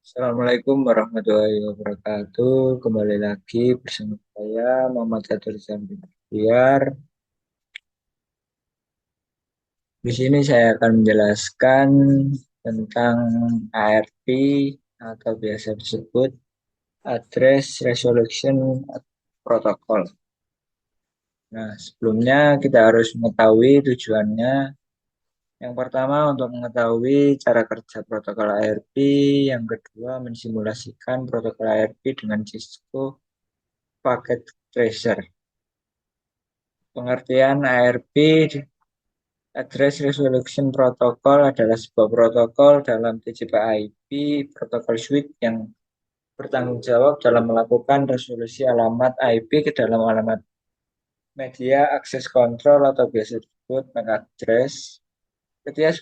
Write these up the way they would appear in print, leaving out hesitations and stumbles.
Assalamualaikum warahmatullahi wabarakatuh. Kembali lagi bersama saya Muhammad Catur Biar. Di sini saya akan menjelaskan tentang ARP atau biasa disebut Address Resolution Protocol. Nah, sebelumnya kita harus mengetahui tujuannya. Yang pertama untuk mengetahui cara kerja protokol ARP, yang kedua mensimulasikan protokol ARP dengan Cisco Packet Tracer. Pengertian ARP, Address Resolution Protocol, adalah sebuah protokol dalam TCP/IP protokol suite yang bertanggung jawab dalam melakukan resolusi alamat IP ke dalam alamat media access control atau biasa disebut MAC address. Ketika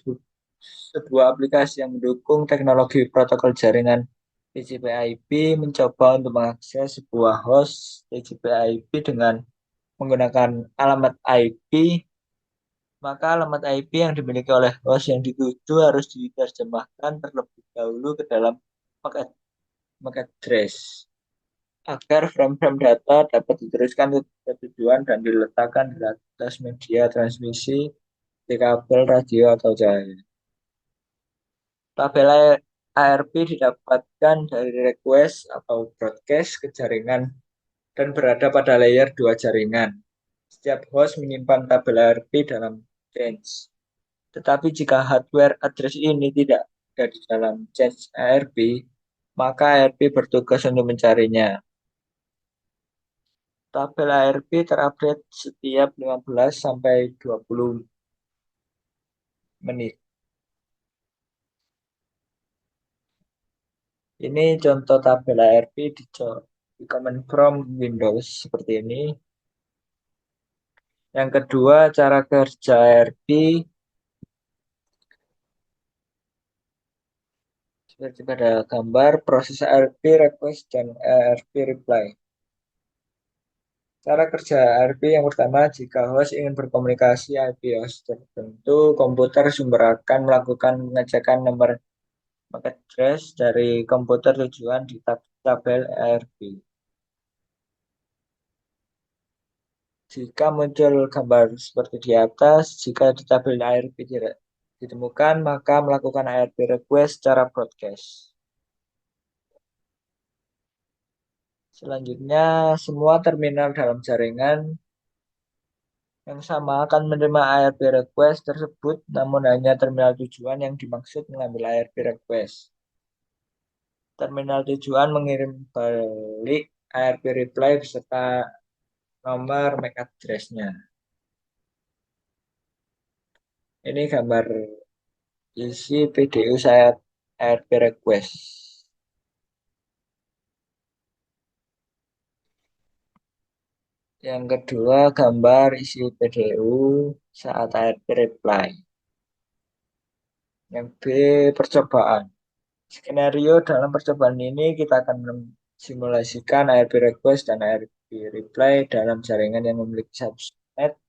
sebuah aplikasi yang mendukung teknologi protokol jaringan TCP/IP mencoba untuk mengakses sebuah host TCP/IP dengan menggunakan alamat IP, maka alamat IP yang dimiliki oleh host yang dituju harus diterjemahkan terlebih dahulu ke dalam MAC address agar frame-frame data dapat diteruskan ke tujuan dan diletakkan di atas media transmisi di kabel radio atau cahaya. Tabel ARP didapatkan dari request atau broadcast ke jaringan dan berada pada layer 2 jaringan. Setiap host menyimpan tabel ARP dalam change. Tetapi jika hardware address ini tidak ada di dalam change ARP, maka ARP bertugas untuk mencarinya. Tabel ARP terupdate setiap 15 sampai 20 menit. Ini contoh tabel ARP di Command Prompt Windows seperti ini. Yang kedua, cara kerja ARP seperti pada gambar proses ARP request dan ARP reply. Cara kerja ARP yang pertama, jika host ingin berkomunikasi IP host tertentu, komputer sumber akan melakukan pengecekan nomor MAC address dari komputer tujuan di tabel ARP. Jika muncul gambar seperti di atas, jika di tabel ARP tidak ditemukan, maka melakukan ARP request secara broadcast. Selanjutnya, semua terminal dalam jaringan yang sama akan menerima ARP request tersebut, namun hanya terminal tujuan yang dimaksud mengambil ARP request. Terminal tujuan mengirim balik ARP reply beserta nomor MAC address-nya. Ini gambar isi PDU saat ARP request. Yang kedua, gambar isi PDU saat ARP reply. Yang B, percobaan. Skenario dalam percobaan ini kita akan simulasikan ARP request dan ARP reply dalam jaringan yang memiliki subnet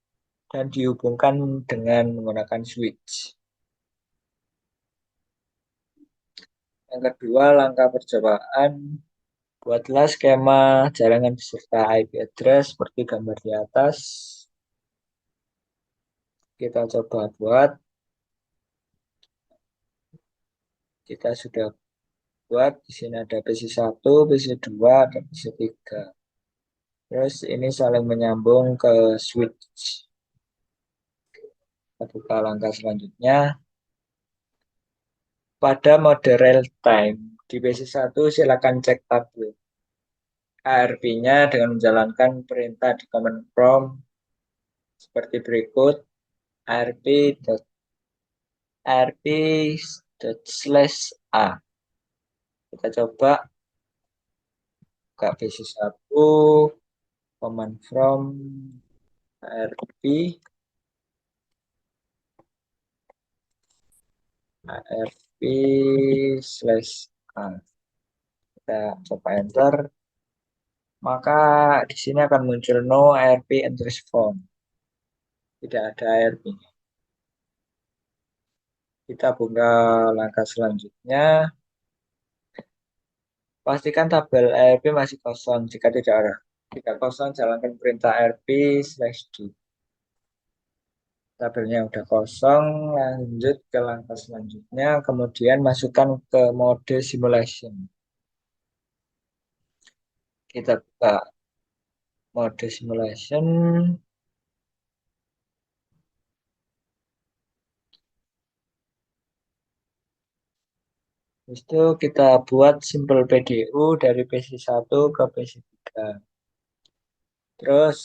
dan dihubungkan dengan menggunakan switch. Yang kedua, langkah percobaan. Buatlah skema jaringan beserta IP address seperti gambar di atas. Kita coba buat. Kita sudah buat. Di sini ada PC1, PC2, dan PC3. Terus ini saling menyambung ke switch. Kita buka langkah selanjutnya. Pada mode real time, di PC1 silakan cek tabel ARP-nya dengan menjalankan perintah di command prompt seperti berikut: ARP ARP/A. Kita coba buka PC1, command prompt ARP ARP/A. Kita coba enter, maka di sini akan muncul no ARP entries found. Tidak ada ARP. Kita buka langkah selanjutnya. Pastikan tabel ARP masih kosong. Jika tidak kosong, jalankan perintah ARP/D. Tabelnya udah kosong, lanjut ke langkah selanjutnya. Kemudian masukkan ke mode simulation. Kita buka mode simulation. Habis itu kita buat simple PDU dari PC1 ke PC3. Terus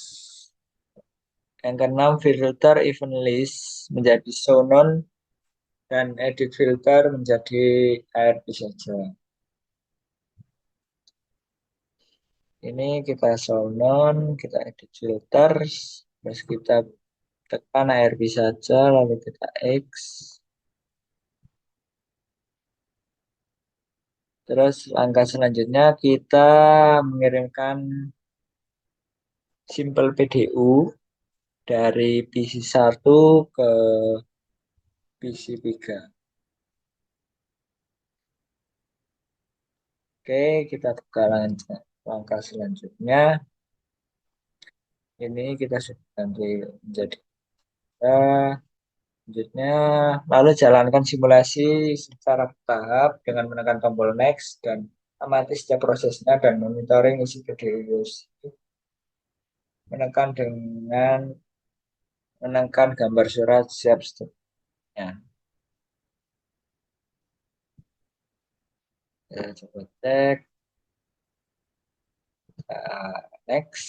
yang keenam, filter event list menjadi show none dan edit filter menjadi ARP saja. Ini kita show none, kita edit filter, terus kita tekan ARP saja, lalu kita X. Terus langkah selanjutnya kita mengirimkan simple PDU dari PC1 ke PC3. Oke, kita buka langkah selanjutnya. Ini kita sudah ganti menjadi selanjutnya. Lalu jalankan simulasi secara bertahap dengan menekan tombol next dan amati setiap prosesnya dan monitoring isi PDU. Menekan gambar surat siap stepnya. Ya, coba cek. Next.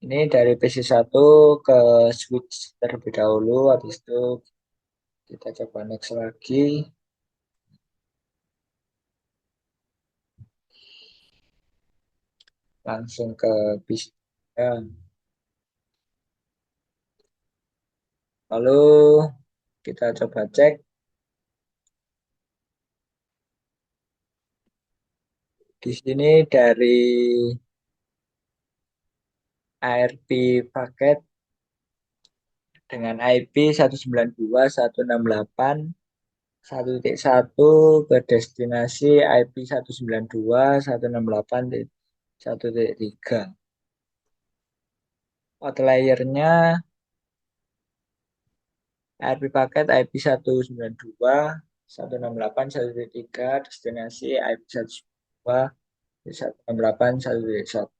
Ini dari PC1 ke switch terlebih dahulu. Habis itu kita coba next lagi. Langsung ke PC. Ya. Lalu kita coba cek. Di sini dari ARP paket dengan IP 192.168.1.1 ke destinasi IP 192.168.1.3. Outliernya ARP paket IP 192.168.1.3, destinasi IP 192.168.1.1.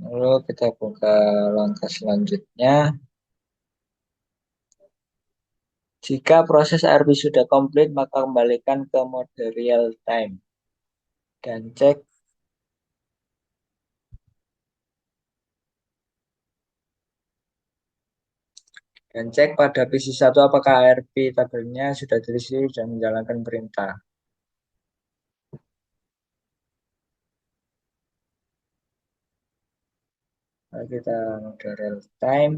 Lalu kita buka langkah selanjutnya. Jika proses ARP sudah komplit, maka kembalikan ke mode real time dan cek pada PC1 apakah ARP tabelnya sudah terisi dan menjalankan perintah. Lalu kita mode real time.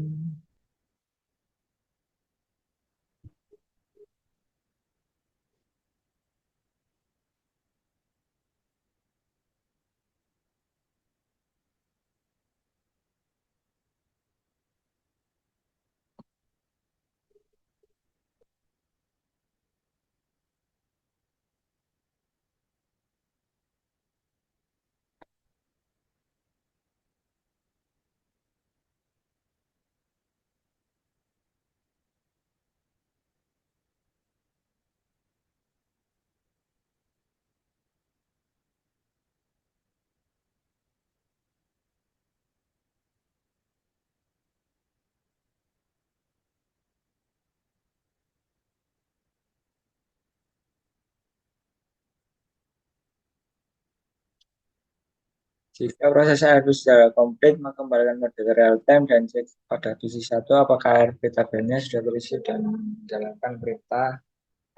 Jika proses ARP sudah komplit, maka kembalikan mode real time dan cek pada PC1 apakah ARP tabelnya sudah terisi dan menjalankan perintah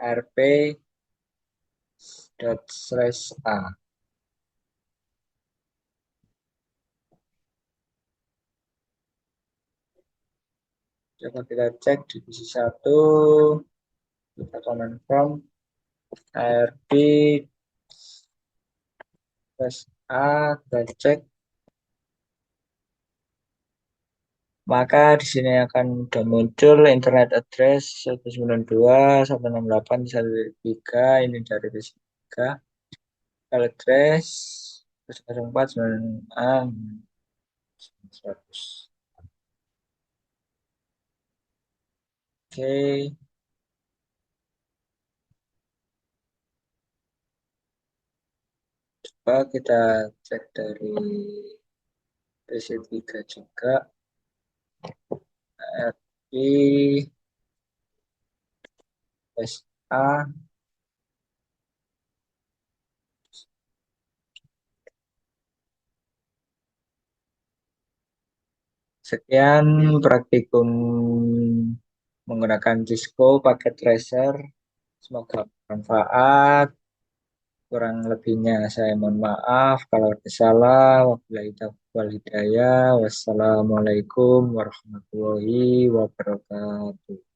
ARP./A. Coba kita cek di PC1, kita confirm ARP/A, kita cek Maka di sini akan udah muncul internet address 192.168.1.3. Ini dari Rizka. File address 104 96 100. Oke, coba kita cek dari PC3 juga. RI SA. Sekian praktikum menggunakan Cisco paket tracer. Semoga bermanfaat. Kurang lebihnya saya mohon maaf kalau ada salah. Wabillahi taufiq wal hidayah. Wassalamualaikum warahmatullahi wabarakatuh.